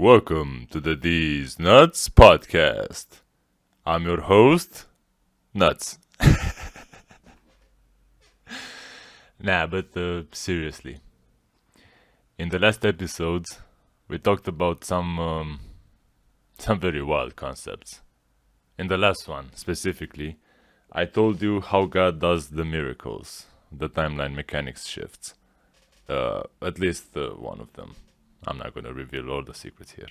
Welcome to the Deez Nuts podcast. I'm your host, Nuts. But seriously. In the last episodes, we talked about some very wild concepts. In the last one, specifically, I told you how God does the miracles, the timeline mechanics shifts. At least one of them. I'm not going to reveal all the secrets here.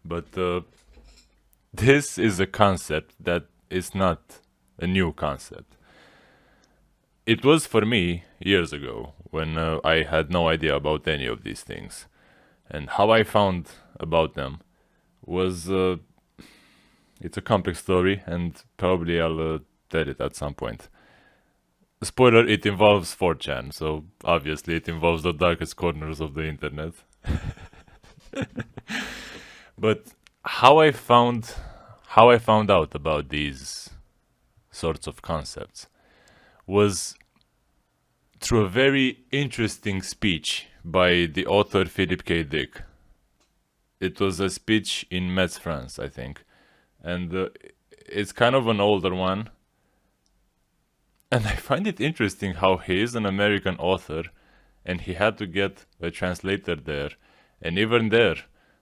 But this is a concept that is not a new concept. It was for me years ago when I had no idea about any of these things. And how I found about them was it's a complex story, and probably I'll tell it at some point. Spoiler, it involves 4chan, so obviously it involves the darkest corners of the internet. But how I found out about these sorts of concepts was through a very interesting speech by the author Philip K. Dick. It was a speech in Metz, France, I think. And it's kind of an older one. And I find it interesting how he is an American author and he had to get a translator there. And even there,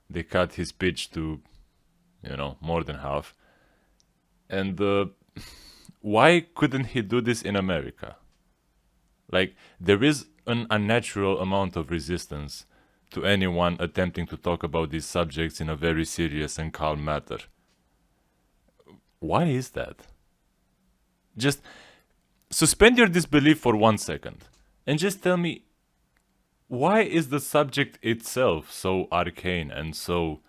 they cut his speech to, more than half. And why couldn't he do this in America? Like, there is an unnatural amount of resistance to anyone attempting to talk about these subjects in a very serious and calm manner. Why is that? Just suspend your disbelief for 1 second and just tell me, why is the subject itself so arcane and so,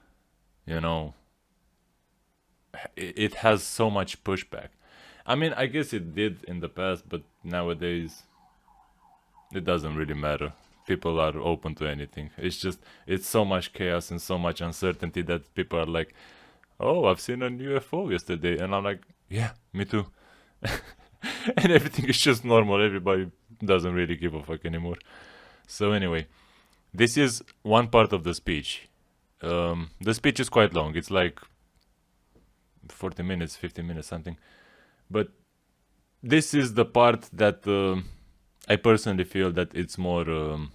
it has so much pushback? I mean, I guess it did in the past, but nowadays it doesn't really matter. People are open to anything. It's so much chaos and so much uncertainty that people are like, oh, I've seen a UFO yesterday. And I'm like, yeah, me too. And everything is just normal. Everybody doesn't really give a fuck anymore. So anyway, this is one part of the speech. The speech is quite long. It's like 40 minutes, 50 minutes, something. But this is the part that I personally feel that it's more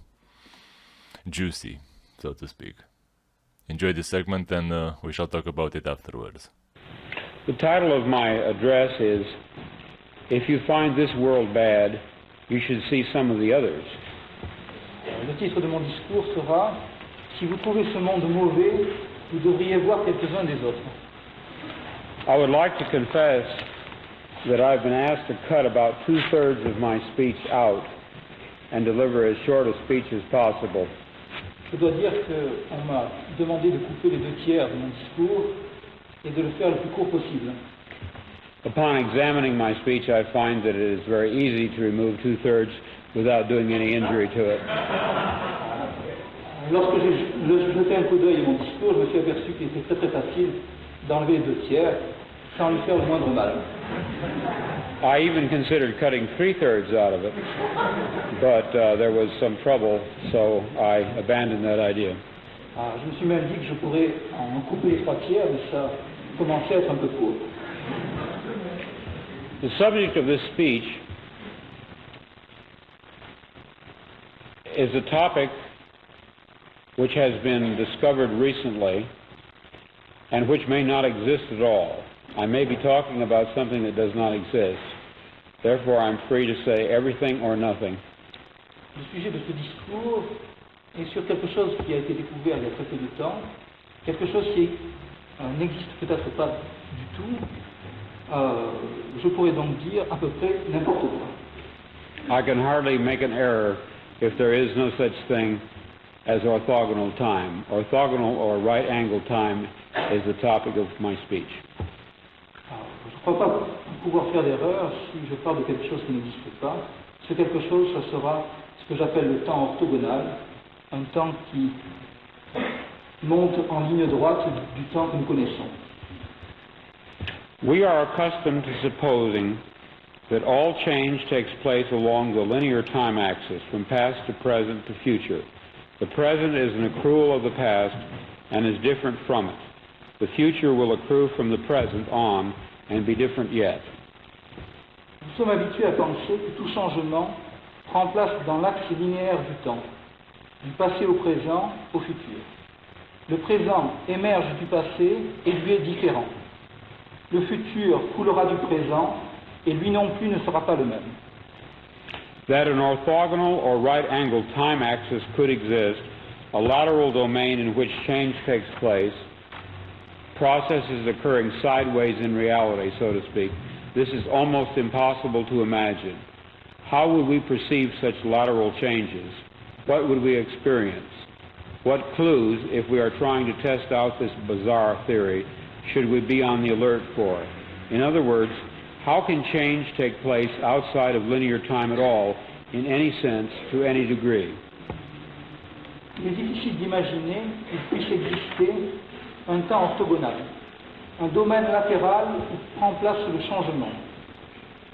juicy, so to speak. Enjoy this segment and we shall talk about it afterwards. The title of my address is, If You Find This World Bad, You Should See Some of the Others. Le titre de mon discours sera « Si vous trouvez ce monde mauvais, vous devriez voir quelques-uns des autres ». I would like to confess that I've been asked to cut about 2/3 of my speech out and deliver as short a speech as possible. Je dois dire qu'on m'a demandé de couper les 2/3 de mon discours et de le faire le plus court possible. Upon examining my speech, I find that it is very easy to remove 2/3 without doing any injury to it. Lorsque j'ai jeté un coup d'œil à mon discours, je me suis aperçu qu'il était très facile d'enlever les 2/3 sans lui faire le moindre mal. I even considered cutting 3/3 out of it, but there was some trouble, so I abandoned that idea. Je me suis même dit que je pourrais en couper les 3/4, mais ça commençait à être un peu court. The subject of this speech is a topic which has been discovered recently and which may not exist at all. I may be talking about something that does not exist. Therefore, I'm free to say everything or nothing. Le sujet de ce discours est sur quelque chose qui a été découvert il y a très peu de temps, quelque chose qui n'existe peut-être pas du tout. Je pourrais donc dire à peu près n'importe quoi. I can hardly make an error if there is no such thing as orthogonal time. Orthogonal or right-angled time is the topic of my speech. Je ne crois pas pouvoir faire d'erreur si je parle de quelque chose qui n'existe pas. Ce quelque chose, ce sera ce que j'appelle le temps orthogonal, un temps qui monte en ligne droite du temps que nous connaissons. We are accustomed to supposing that all change takes place along the linear time axis, from past to present to future. The present is an accrual of the past, and is different from it. The future will accrue from the present on and be different yet. Nous sommes habitués à penser que tout changement prend place dans l'axe linéaire du temps, du passé au présent, au futur. Le présent émerge du passé et lui est différent. Le futur coulera du présent et lui non plus ne sera pas le même. That an orthogonal or right-angled time axis could exist, a lateral domain in which change takes place, processes occurring sideways in reality, so to speak, this is almost impossible to imagine. How would we perceive such lateral changes? What would we experience? What clues, if we are trying to test out this bizarre theory, should we be on the alert for? In other words, how can change take place outside of linear time at all, in any sense, to any degree? Il est difficile d'imaginer qu'il puisse exister un temps orthogonal, un domaine latéral où prend place le changement,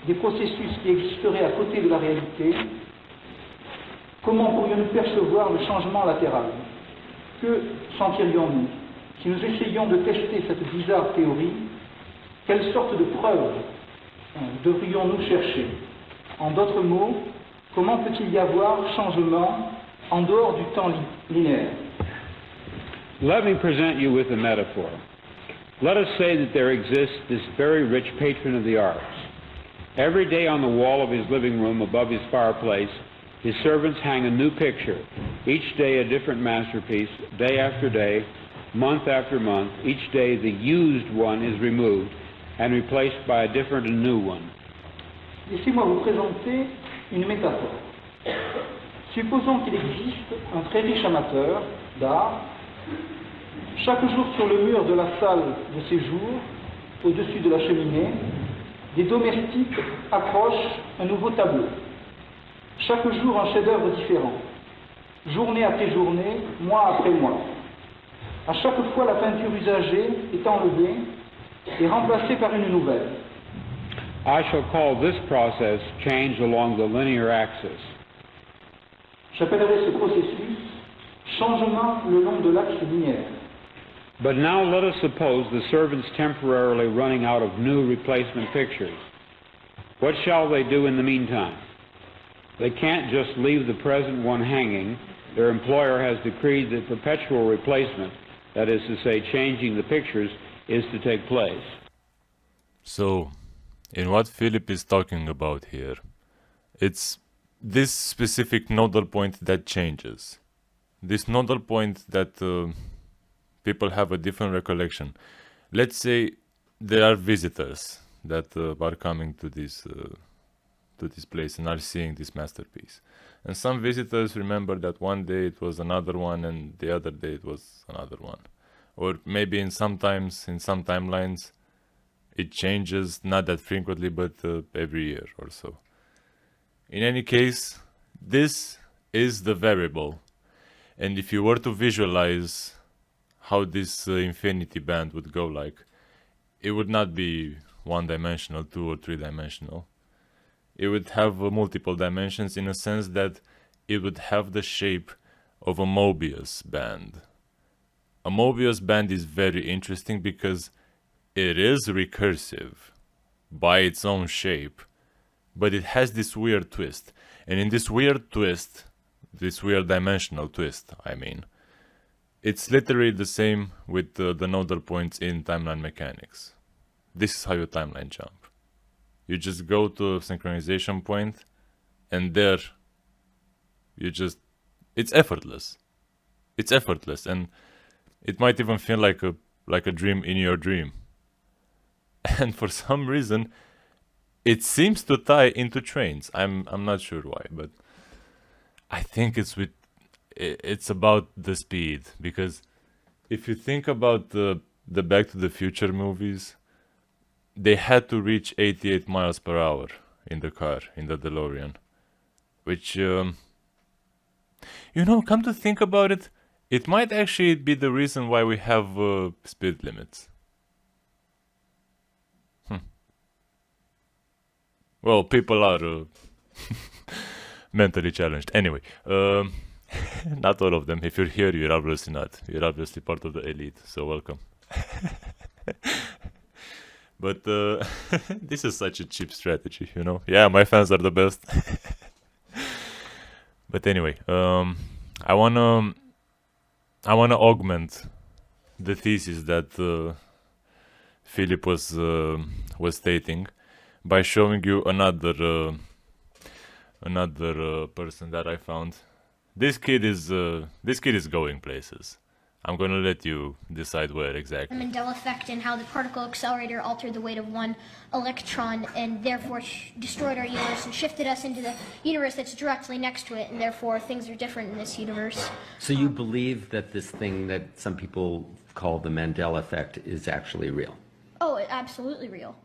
des processus qui existeraient à côté de la réalité. Comment pourrions-nous percevoir le changement latéral? Que sentirions-nous si nous essayions de tester cette bizarre théorie? Quelle sorte de preuve devrions-nous chercher? En d'autres mots, comment peut-il y avoir changement en dehors du temps linéaire? Let me present you with a metaphor. Let us say that there exists this very rich patron of the arts. Every day on the wall of his living room above his fireplace, his servants hang a new picture, each day a different masterpiece, day after day, month after month. Each day the used one is removed and replaced by a different and new one. Laissez-moi vous présenter une métaphore. Supposons qu'il existe un très riche amateur d'art. Chaque jour sur le mur de la salle de séjour, au-dessus de la cheminée, des domestiques accrochent un nouveau tableau. Chaque jour un chef-d'œuvre différent, journée après journée, mois après mois. À chaque fois, la peinture usagée est enlevée et remplacée par une nouvelle. I shall call this process change along the linear axis. J'appellerai ce processus changement le long de l'axe linéaire. But now let us suppose the servants temporarily running out of new replacement pictures. What shall they do in the meantime? They can't just leave the present one hanging. Their employer has decreed that perpetual replacement, that is to say, changing the pictures, is to take place. So, in what Philip is talking about here, it's this specific nodal point that changes. This nodal point that people have a different recollection. Let's say there are visitors that are coming to this place and are seeing this masterpiece. And some visitors remember that one day it was another one and the other day it was another one. Or maybe in some timelines it changes, not that frequently, but every year or so. In any case, this is the variable. And if you were to visualize how this infinity band would go like, it would not be one-dimensional, two or three-dimensional. It would have multiple dimensions in a sense that it would have the shape of a Mobius band. A Mobius band is very interesting because it is recursive by its own shape, but it has this weird twist. And in this weird twist, this weird dimensional twist, I mean, it's literally the same with the nodal points in timeline mechanics. This is how you timeline jump. You just go to a synchronization point, and there, it's effortless. It's effortless, and it might even feel like a dream in your dream. And for some reason, it seems to tie into trains. I'm not sure why, but I think it's about the speed, because if you think about the Back to the Future movies, they had to reach 88 miles per hour in the car, in the DeLorean. Which, come to think about it, it might actually be the reason why we have speed limits. Well, people are mentally challenged. Anyway, Not all of them. If you're here, you're obviously not. You're obviously part of the elite, so welcome. But this is such a cheap strategy, you know? Yeah, my fans are the best. But anyway, I wanna augment the thesis that Philip was stating by showing you another person that I found. This kid is going places. I'm gonna let you decide where exactly. The Mandela effect and how the particle accelerator altered the weight of one electron and therefore destroyed our universe and shifted us into the universe that's directly next to it, and therefore things are different in this universe. So you believe that this thing that some people call the Mandela effect is actually real? Oh, it's absolutely real.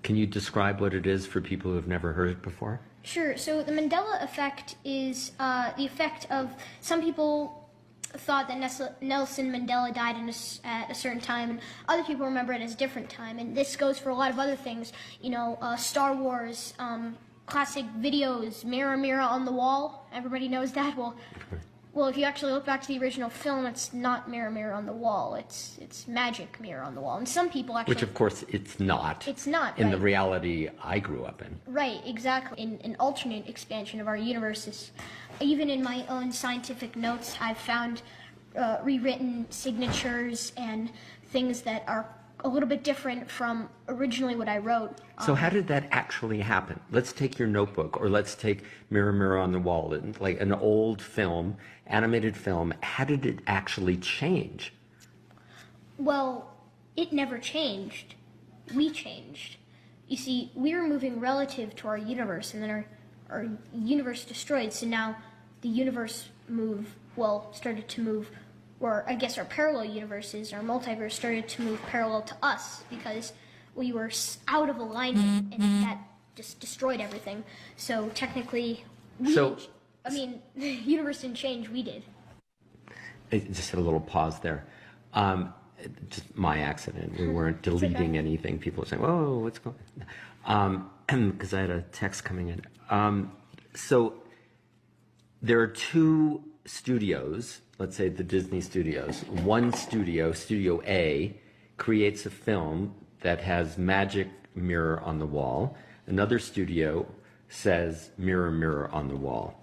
Can you describe what it is for people who have never heard it before? Sure. So the Mandela effect is the effect of some people thought that Nelson Mandela died at a certain time, and other people remember it as a different time. And this goes for a lot of other things. You know, Star Wars, classic videos, Mirror, Mirror on the Wall. Everybody knows that. Well, if you actually look back to the original film, it's not Mirror, Mirror on the Wall. It's Magic Mirror on the Wall. And some people actually... Which, of course, it's not. It's not, in right. the reality I grew up in. Right, exactly. In an alternate expansion of our universes. Even in my own scientific notes, I've found rewritten signatures and things that are a little bit different from originally what I wrote. So how did that actually happen? Let's take your notebook, or let's take Mirror, Mirror on the Wall, like an old film, animated film. How did it actually change? Well, it never changed. We changed. You see, we were moving relative to our universe, and then our universe destroyed, so now the universe started to move, or I guess our parallel universes, our multiverse started to move parallel to us, because we were out of alignment, and that just destroyed everything. So technically, the universe didn't change, we did. I just had a little pause there. Just my accident. We weren't deleting anything. People were saying, "Whoa, what's going on?" Because I had a text coming in. So there are two studios, let's say the Disney studios. One studio, Studio A, creates a film that has Magic Mirror on the Wall. Another studio says Mirror, Mirror on the Wall.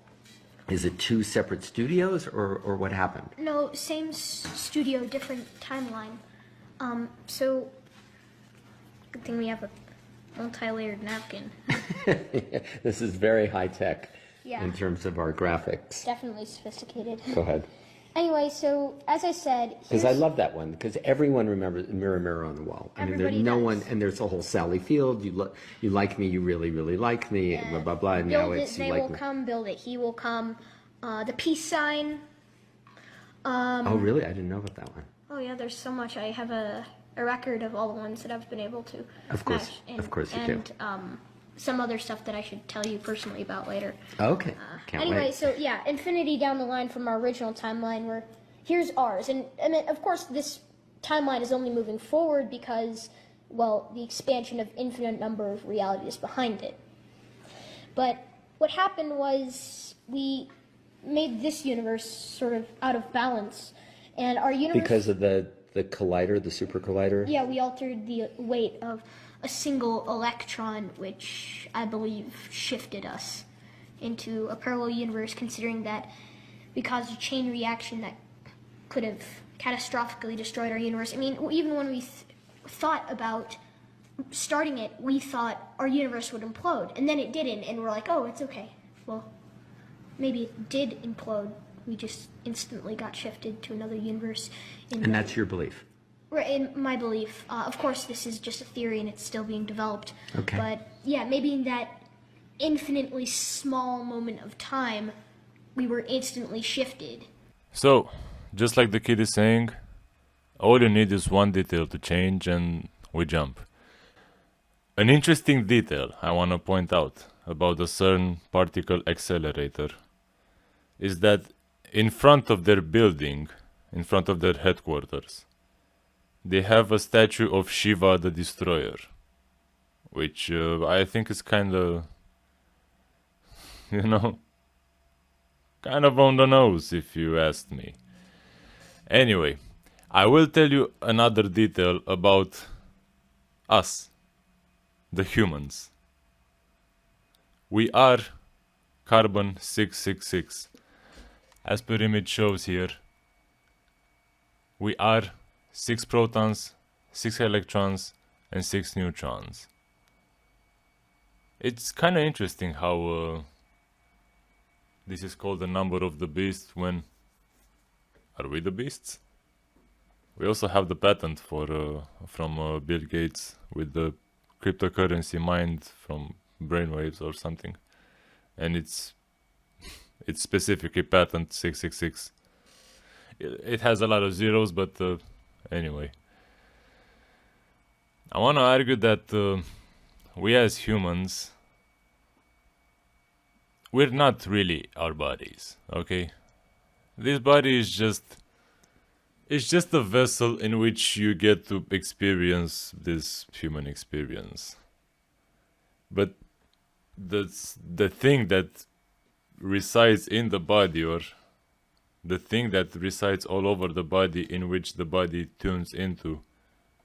Is it two separate studios, or what happened? No, same studio, different timeline. So, good thing we have a multi-layered napkin. This is very high-tech Yeah. in terms of our graphics. Definitely sophisticated. Go ahead. Anyway, so as I said, Because I love that one, because everyone remembers Mirror, Mirror on the Wall. I mean, there's Everybody no does. one, and there's a whole Sally Field. You like me, you really, really like me, blah, blah, blah, and now build it's it, they you like will me. come, build it, he will come. The peace sign. Oh, really? I didn't know about that one. Oh yeah, there's so much. I have a record of all the ones that I've been able to Of course, match. of course you do. And some other stuff that I should tell you personally about later. Okay, can't Anyway, wait. so yeah, infinity down the line from our original timeline, where here's ours, and I mean, of course, this timeline is only moving forward because, well, the expansion of infinite number of realities behind it. But what happened was we made this universe sort of out of balance, and our universe. Because of the collider, the super collider? Yeah, we altered the weight of a single electron, which I believe shifted us into a parallel universe, considering that we caused a chain reaction that could have catastrophically destroyed our universe. I mean, even when we thought about starting it, we thought our universe would implode, and then it didn't, and we're like, oh, it's okay. Well, maybe it did implode. We just instantly got shifted to another universe. And that's your belief? Right, in my belief. Of course, this is just a theory and it's still being developed. Okay. But yeah, maybe in that infinitely small moment of time, we were instantly shifted. So, just like the kid is saying, all you need is one detail to change and we jump. An interesting detail I want to point out about the CERN particle accelerator is that in front of their building, in front of their headquarters, they have a statue of Shiva the Destroyer, which I think is kind of kind of on the nose, if you asked me. Anyway, I will tell you another detail about us, the humans. We are carbon 666. As per image shows here, we are 6 protons, 6 electrons, and 6 neutrons. It's kind of interesting how this is called the number of the beast when... Are we the beasts? We also have the patent for from Bill Gates with the cryptocurrency mined from brainwaves or something. And it's specifically patent 666. It has a lot of zeros, but anyway. I want to argue that we as humans, we're not really our bodies, okay? This body is it's just a vessel in which you get to experience this human experience. But the thing that resides in the body, or the thing that resides all over the body, in which the body tunes into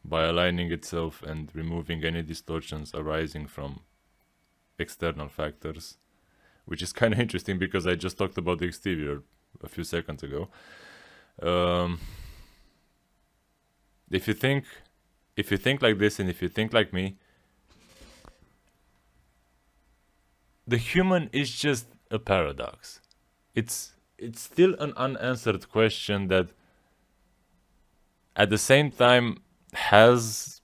by aligning itself and removing any distortions arising from external factors, which is kind of interesting because I just talked about the exterior a few seconds ago. If you think like this, and if you think like me, the human is just a paradox. It's still an unanswered question that at the same time has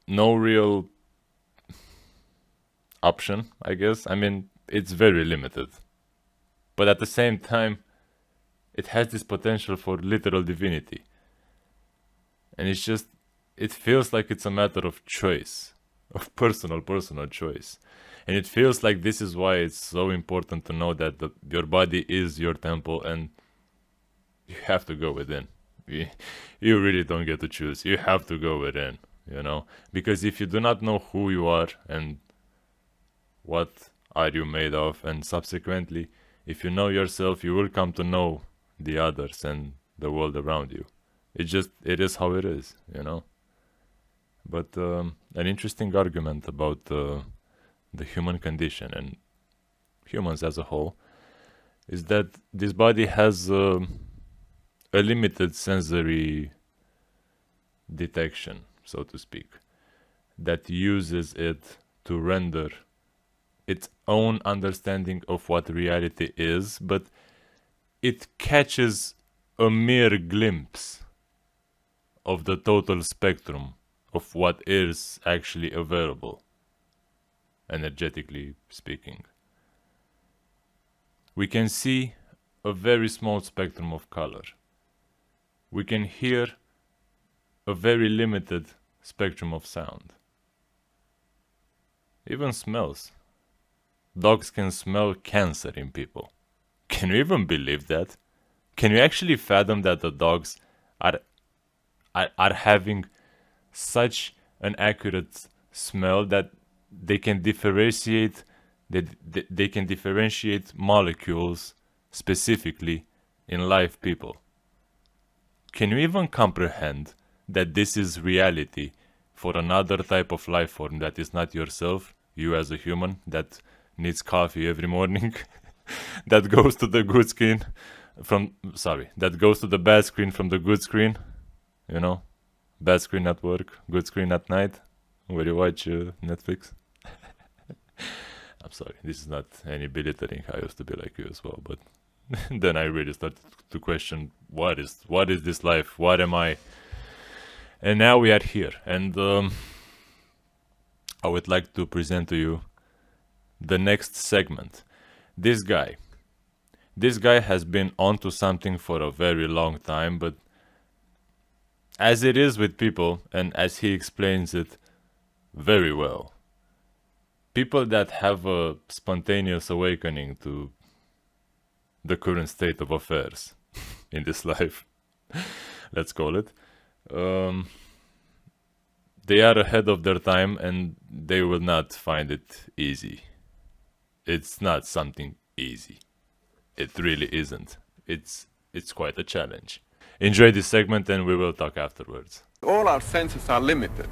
no real option, I guess. I mean, it's very limited. But at the same time, it has this potential for literal divinity. And it feels like it's a matter of choice, of personal choice. And it feels like this is why it's so important to know that your body is your temple and you have to go within. You really don't get to choose. You have to go within, you know? Because if you do not know who you are and what are you made of, and subsequently, if you know yourself, you will come to know the others and the world around you. It is how it is, you know? But an interesting argument about the human condition and humans as a whole is that this body has a limited sensory detection, so to speak, that uses it to render its own understanding of what reality is, but it catches a mere glimpse of the total spectrum of what is actually available, energetically speaking. We can see a very small spectrum of color. We can hear a very limited spectrum of sound. Even smells. Dogs can smell cancer in people. Can you even believe that? Can you actually fathom that the dogs are having such an accurate smell that they can differentiate they can differentiate molecules specifically in live people? Can you even comprehend that this is reality for another type of life form that is not yourself, you as a human that needs coffee every morning, that goes to the good screen that goes to the bad screen from the good screen, you know, bad screen at work, good screen at night, where you watch Netflix. I'm sorry, this is not any belittling. I used to be like you as well, but then I really started to question what is this life? What am I? And now we are here, and I would like to present to you the next segment. This guy has been onto something for a very long time, but as it is with people, and as he explains it very well, people that have a spontaneous awakening to the current state of affairs in this life, let's call it, they are ahead of their time and they will not find it easy. It's not something easy. it really isn't. It's quite a challenge. Enjoy this segment and we will talk afterwards. All our senses are limited.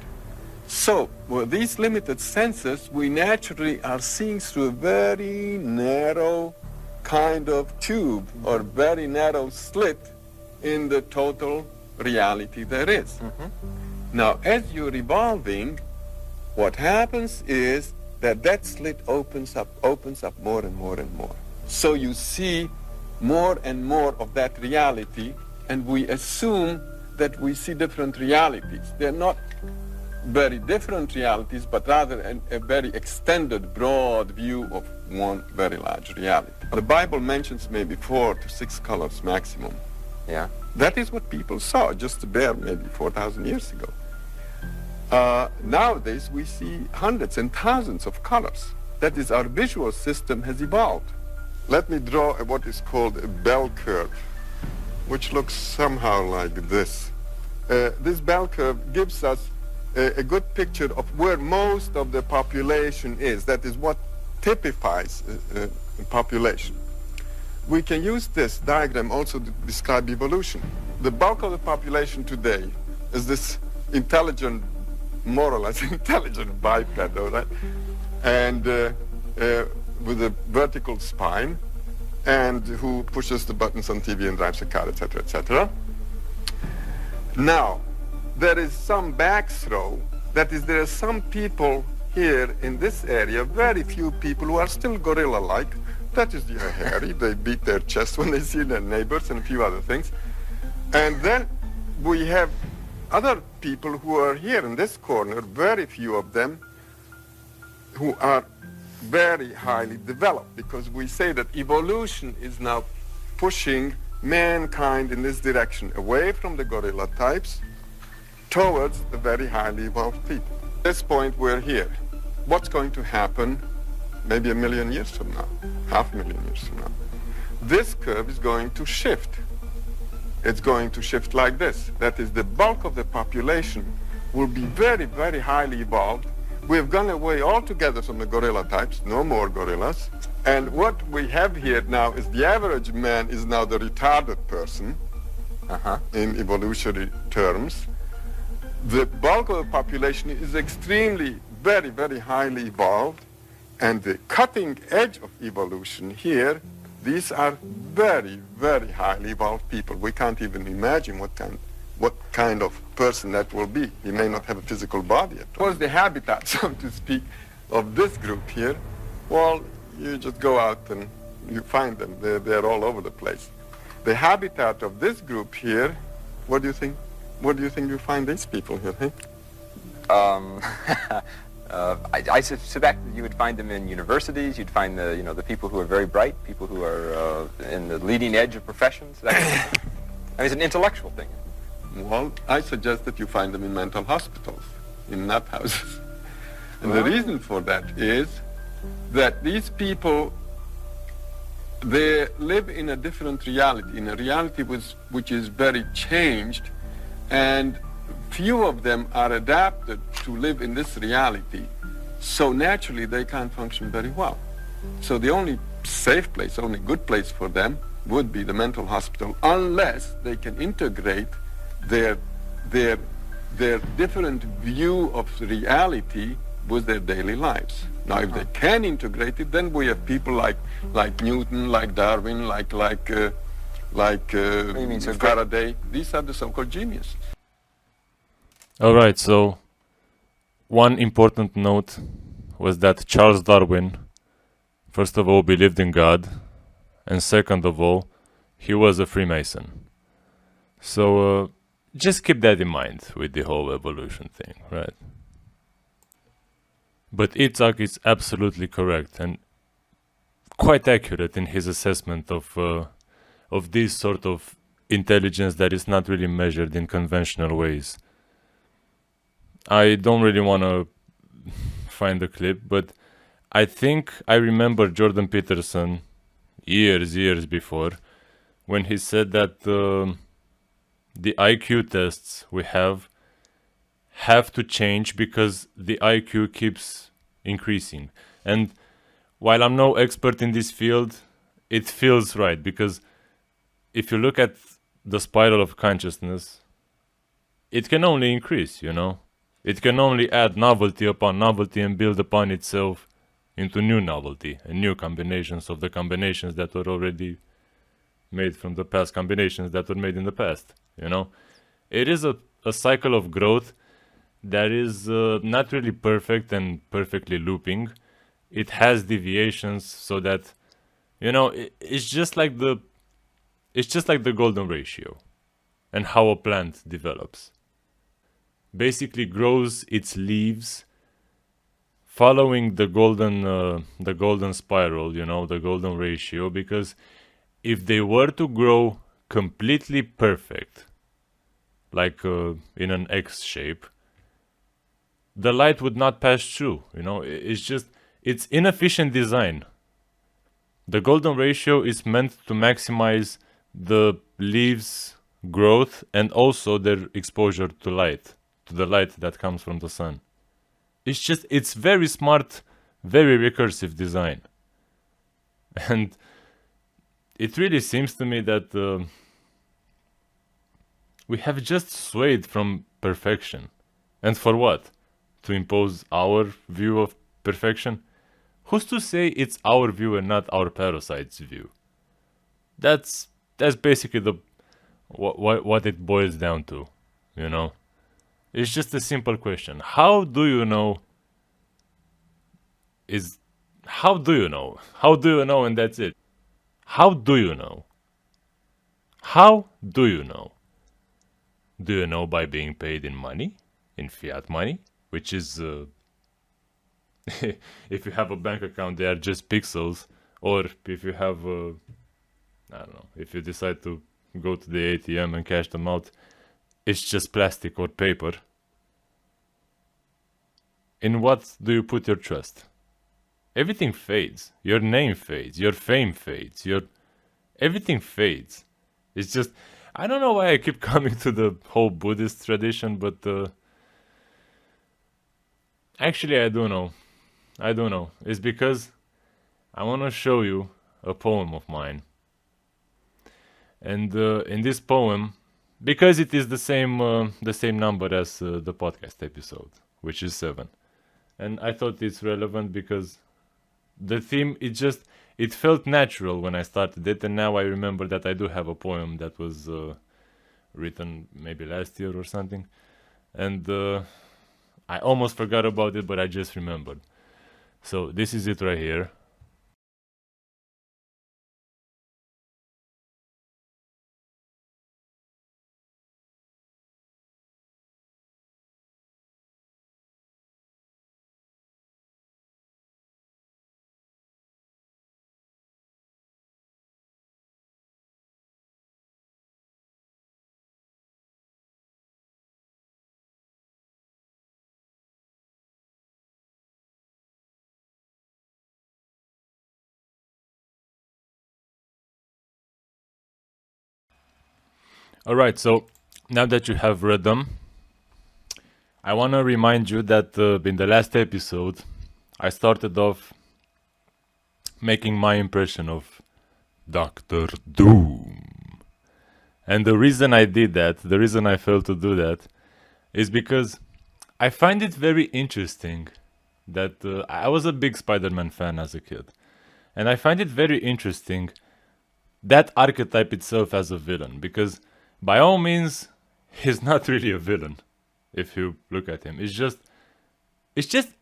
So, with these limited senses, we naturally are seeing through a very narrow kind of tube or very narrow slit in the total reality there is. Now, as you're evolving, what happens is that slit opens up more and more and more. So you see more and more of that reality, and we assume that we see different realities. They're not very different realities, but rather a very extended, broad view of one very large reality. The Bible mentions maybe 4 to 6 colors maximum. Yeah. That is what people saw just there maybe 4,000 years ago. Nowadays, we see hundreds and thousands of colors. That is, our visual system has evolved. Let me draw what is called a bell curve, which looks somehow like this. This bell curve gives us a good picture of where most of the population is. That is what typifies a population. We can use this diagram also to describe evolution. The bulk of the population today is this intelligent, more or less intelligent biped, all right? And with a vertical spine, and who pushes the buttons on TV and drives a car, etc., etc. Now, there is some backthrow. That is, there are some people here in this area, very few people who are still gorilla-like. That is, they are hairy. They beat their chest when they see their neighbors and a few other things. And then we have other people who are here in this corner, very few of them, who are very highly developed, because we say that evolution is now pushing mankind in this direction, away from the gorilla types towards the very highly evolved people. At this point, we're here. What's going to happen maybe 1 million years from now, 500,000 years from now? This curve is going to shift. It's going to shift like this. That is, the bulk of the population will be very, very highly evolved. We've gone away altogether from the gorilla types, no more gorillas. And what we have here now is the average man is now the retarded person in evolutionary terms. The bulk of the population is extremely, very, very highly evolved. And the cutting edge of evolution here, these are very, very highly evolved people. We can't even imagine what kind of person that will be. He may not have a physical body at all. What's the habitat, so to speak, of this group here? Well, you just go out and you find them. They're all over the place. The habitat of this group here, what do you think? What do you think you find these people here? Hey? I suspect that you would find them in universities. You'd find the people who are very bright, people who are in the leading edge of professions. That kind of thing. I mean, it's an intellectual thing. Well, I suggest that you find them in mental hospitals, in nut houses. And the reason for that is that these people, they live in a different reality, in a reality which is very changed, and few of them are adapted to live in this reality. So naturally, they can't function very well. So the only safe place, only good place for them would be the mental hospital, unless they can integrate their different view of reality with their daily lives. Now, if they can integrate it, then we have people like Newton, like Darwin, like Faraday. These are the so-called geniuses. All right, so one important note was that Charles Darwin, first of all, believed in God, and second of all, he was a Freemason. So just keep that in mind with the whole evolution thing, right? But Itzhak is absolutely correct and quite accurate in his assessment of this sort of intelligence that is not really measured in conventional ways. I don't really want to find the clip, but I think I remember Jordan Peterson years before when he said that the IQ tests we have to change because the IQ keeps increasing. And while I'm no expert in this field, it feels right, because if you look at the spiral of consciousness, it can only increase, you know? It can only add novelty upon novelty and build upon itself into new novelty and new combinations of the combinations that were already made from the past combinations that were made in the past, you know? It is a cycle of growth that is not really perfect and perfectly looping. It has deviations so that, you know, it's just like the golden ratio and how a plant develops. Basically grows its leaves following the golden spiral, you know, the golden ratio, because if they were to grow completely perfect, like in an X shape, the light would not pass through, you know. It's inefficient design. The golden ratio is meant to maximize the leaves' growth and also their exposure to light, to the light that comes from the sun. It's very smart, very recursive design. And it really seems to me that we have just swayed from perfection. And for what? To impose our view of perfection? Who's to say it's our view and not our parasite's view? That's basically what it boils down to, you know? It's just a simple question. How do you know? How do you know? How do you know, and that's it. How do you know? How do you know? Do you know by being paid in money? In fiat money? Which is, if you have a bank account, they are just pixels. Or if you have, I don't know, if you decide to go to the ATM and cash them out, it's just plastic or paper. In what do you put your trust? Everything fades. Your name fades. Your fame fades. Everything fades. It's just, I don't know why I keep coming to the whole Buddhist tradition, but actually I do know. It's because I want to show you a poem of mine. And in this poem, because it is the same number as the podcast episode, which is 7. And I thought it's relevant because the theme, it felt natural when I started it, and now I remember that I do have a poem that was written maybe last year or something. And I almost forgot about it, but I just remembered. So this is it right here. Alright, so now that you have read them, I want to remind you that in the last episode, I started off making my impression of Dr. Doom. And the reason I did that, the reason I failed to do that, is because I find it very interesting that I was a big Spider-Man fan as a kid. And I find it very interesting that archetype itself as a villain, because by all means, he's not really a villain. If you look at him, it's just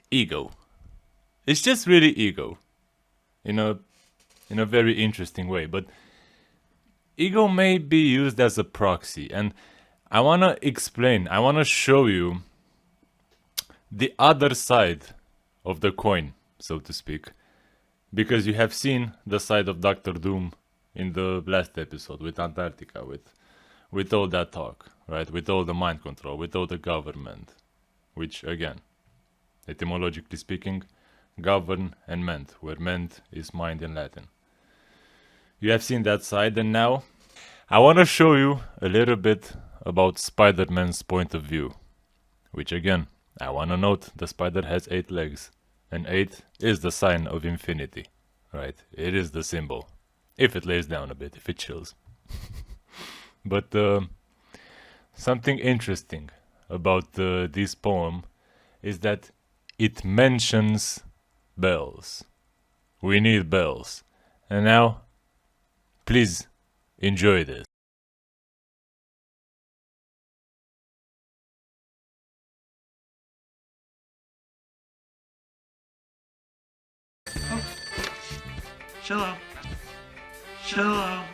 ego. It's just really ego, in a very interesting way. But ego may be used as a proxy, and I wanna explain. I wanna show you the other side of the coin, so to speak, because you have seen the side of Dr. Doom in the last episode with Antarctica, with all that talk, right? With all the mind control, with all the government, which again, etymologically speaking, govern and ment, where ment is mind in Latin. You have seen that side, and now I want to show you a little bit about Spider-Man's point of view, which again, I want to note the spider has 8 legs, and 8 is the sign of infinity, right? It is the symbol. If it lays down a bit, if it chills. But something interesting about this poem is that it mentions bells. We need bells. And now, please enjoy this. Shalom. Shalom.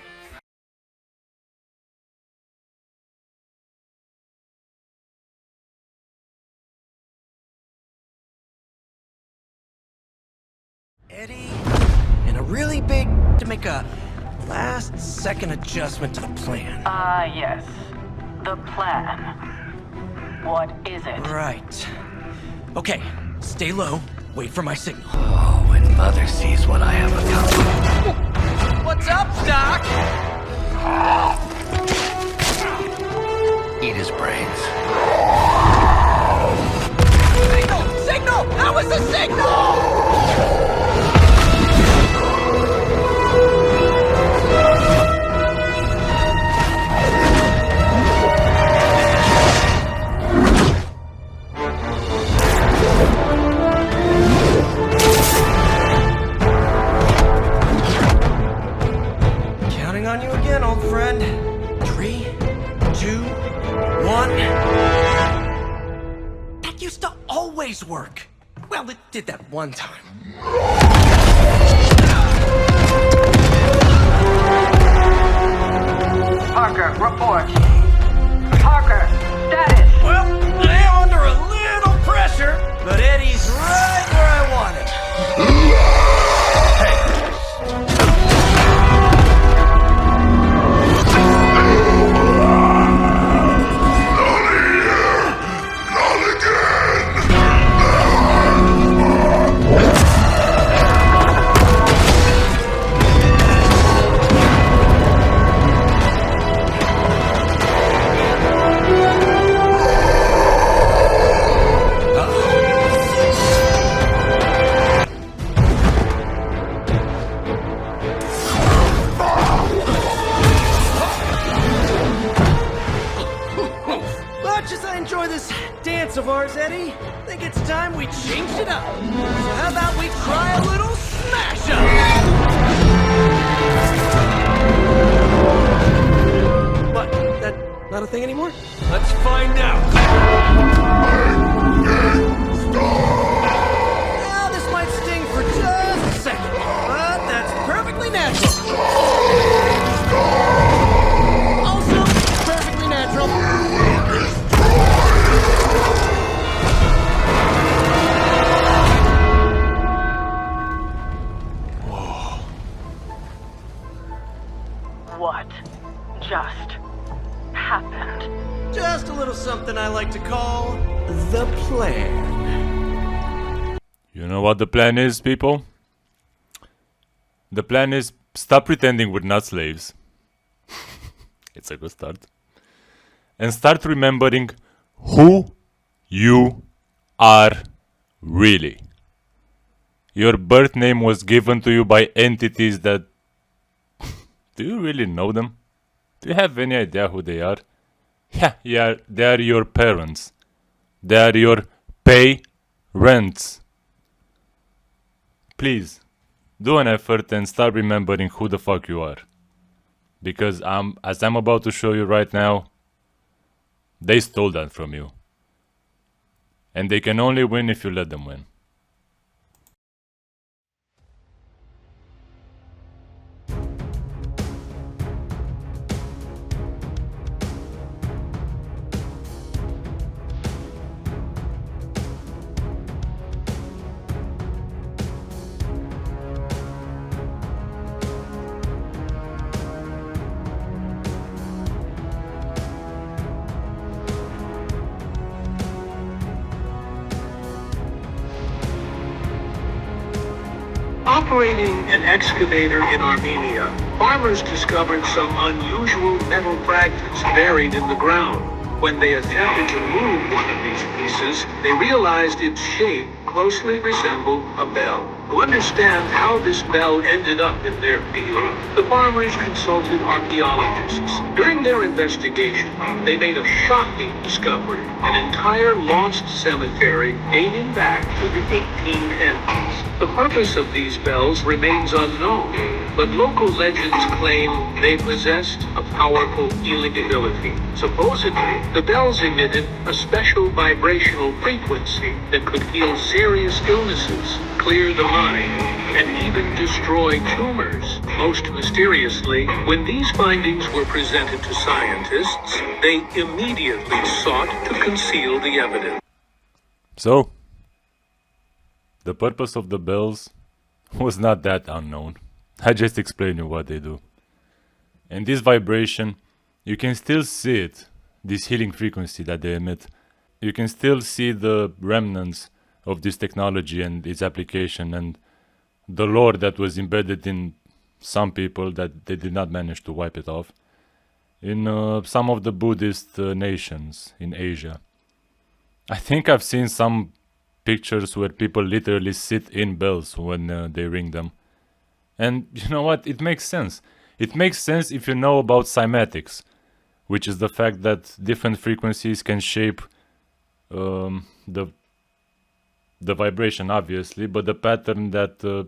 Eddie, and a really big to make a last-second adjustment to the plan. Yes. The plan. What is it? Right. Okay, stay low. Wait for my signal. Oh, when Mother sees what I have accomplished. What's up, Doc? Eat his brains. Signal! Signal! That was the signal! Counting on you again, old friend. 3, 2, 1. That used to always work. Well, it did that one time. Parker, report. Parker, status. Well, I am under a little pressure, but Eddie's right where I want him. Much as I enjoy this dance of ours, Eddie, I think it's time we changed it up. So how about we try a little smash up? What? That not a thing anymore? Let's find out. Now, this might sting for just a second, but that's perfectly natural. Also, perfectly natural. What just happened? Just a little something I like to call the plan. You know what the plan is, people? The plan is stop pretending we're not slaves. It's a good start. And start remembering who you are really. Your birth name was given to you by entities that... Do you really know them? Do you have any idea who they are? Yeah, they are your parents. They are your parents. Please, do an effort and start remembering who the fuck you are. Because as I'm about to show you right now, they stole that from you. And they can only win if you let them win. Operating an excavator in Armenia, farmers discovered some unusual metal fragments buried in the ground. When they attempted to move one of these pieces, they realized its shape closely resembled a bell. To understand how this bell ended up in their field, the farmers consulted archaeologists. During their investigation, they made a shocking discovery: an entire lost cemetery dating back to the 1810s. The purpose of these bells remains unknown, but local legends claim they possessed a powerful healing ability. Supposedly, the bells emitted a special vibrational frequency that could heal serious illnesses, clear the mind, and even destroy tumors. Most mysteriously, when these findings were presented to scientists, they immediately sought to conceal the evidence. So, the purpose of the bells was not that unknown. I just explained you what they do. And this vibration, you can still see it, this healing frequency that they emit. You can still see the remnants of this technology and its application and the lore that was embedded in some people that they did not manage to wipe it off in some of the Buddhist nations in Asia. I think I've seen some pictures where people literally sit in bells when they ring them. And you know what? It makes sense. It makes sense if you know about cymatics, which is the fact that different frequencies can shape the vibration, obviously, but the pattern that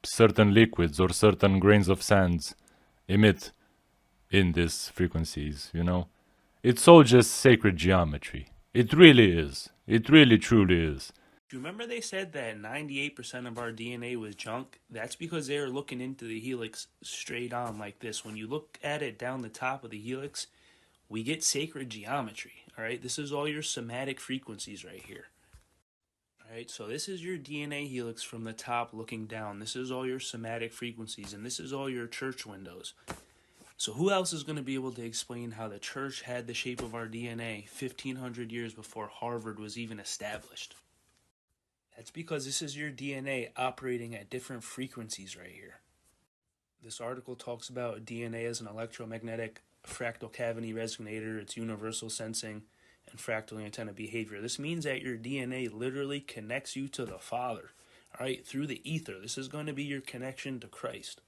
certain liquids or certain grains of sands emit in these frequencies, you know. It's all just sacred geometry. It really is. It really, truly is. Do you remember they said that 98% of our DNA was junk? That's because they were looking into the helix straight on like this. When you look at it down the top of the helix, we get sacred geometry, all right? This is all your somatic frequencies right here. All right, so this is your DNA helix from the top looking down. This is all your somatic frequencies, and this is all your church windows. So who else is going to be able to explain how the church had the shape of our DNA 1,500 years before Harvard was even established? That's because this is your DNA operating at different frequencies right here. This article talks about DNA as an electromagnetic fractal cavity resonator, its universal sensing, and fractal antenna behavior. This means that your DNA literally connects you to the Father, all right, through the ether. This is going to be your connection to Christ.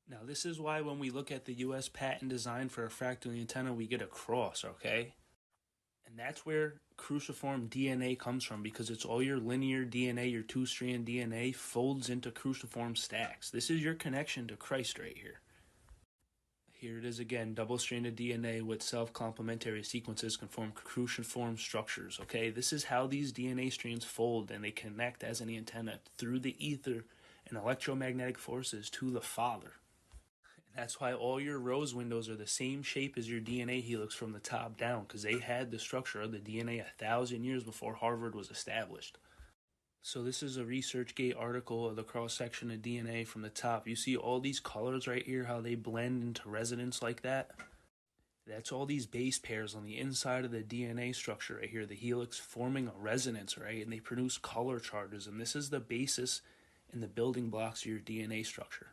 Now, this is why when we look at the U.S. patent design for a fractal antenna, we get a cross, okay? And that's where cruciform DNA comes from, because it's all your linear DNA, your two-strand DNA folds into cruciform stacks. This is your connection to Christ right here. Here it is again, double-stranded DNA with self-complementary sequences can form cruciform structures, okay? This is how these DNA strands fold and they connect as an antenna through the ether and electromagnetic forces to the Father. That's why all your rose windows are the same shape as your DNA helix from the top down, because they had the structure of the DNA 1,000 years before Harvard was established. So this is a ResearchGate article of the cross-section of DNA from the top. You see all these colors right here, how they blend into resonance like that? That's all these base pairs on the inside of the DNA structure right here, the helix forming a resonance, right? And they produce color charges, and this is the basis and the building blocks of your DNA structure.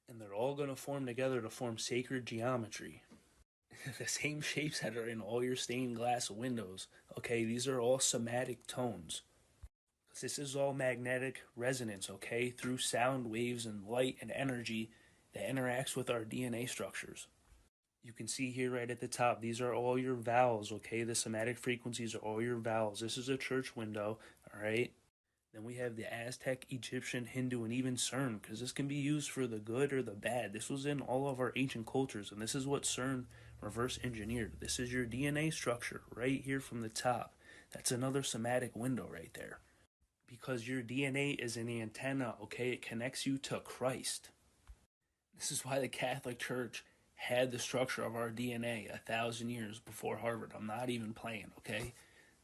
And they're all going to form together to form sacred geometry. The same shapes that are in all your stained glass windows. Okay, these are all somatic tones. This is all magnetic resonance, okay, through sound waves and light and energy that interacts with our DNA structures. You can see here right at the top, these are all your vowels, okay? The somatic frequencies are all your vowels. This is a church window, all right? Then we have the Aztec, Egyptian, Hindu, and even CERN, because this can be used for the good or the bad. This was in all of our ancient cultures, and this is what CERN reverse engineered. This is your DNA structure right here from the top. That's another somatic window right there. Because your DNA is an antenna, okay? It connects you to Christ. This is why the Catholic Church had the structure of our DNA 1,000 years before Harvard. I'm not even playing, okay?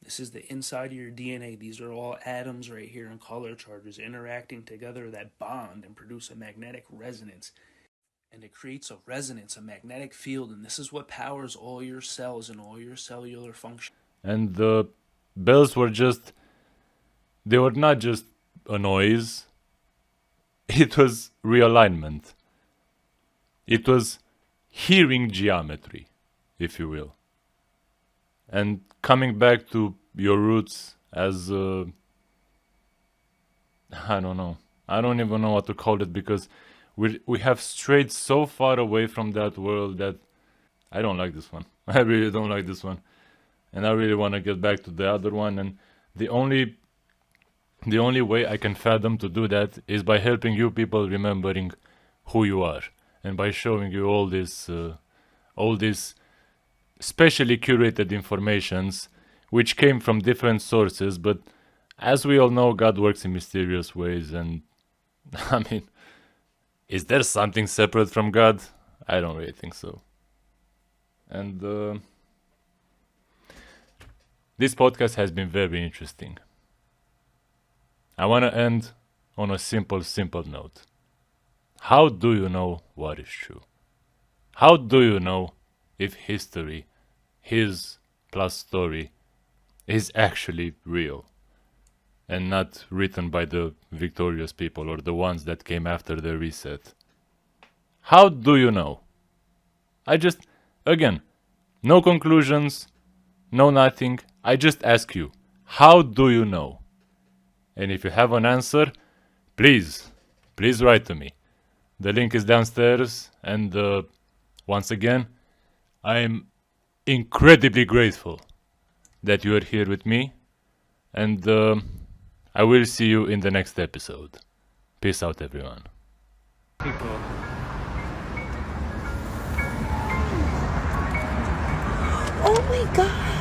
This is the inside of your DNA. These are all atoms right here and color charges interacting together that bond and produce a magnetic resonance. And it creates a resonance, a magnetic field, and this is what powers all your cells and all your cellular function. And the bells were just, they were not just a noise. It was realignment. It was hearing geometry, if you will. And coming back to your roots as I don't know. I don't even know what to call it, because we have strayed so far away from that world that I don't like this one. I really don't like this one. And I really want to get back to the other one, and the only way I can fathom to do that is by helping you people remembering who you are, and by showing you all this specially curated informations which came from different sources, but as we all know, God works in mysterious ways, and I mean, is there something separate from God? I don't really think so. And this podcast has been very interesting. I want to end on a simple note. How do you know what is true? How do you know if history, his plus story, is actually real and not written by the victorious people or the ones that came after the reset? How do you know? Again, no conclusions, no nothing. I just ask you, how do you know? And if you have an answer, please write to me. The link is downstairs, and once again, I'm incredibly grateful that you are here with me, and I will see you in the next episode. Peace out, everyone. Oh my God!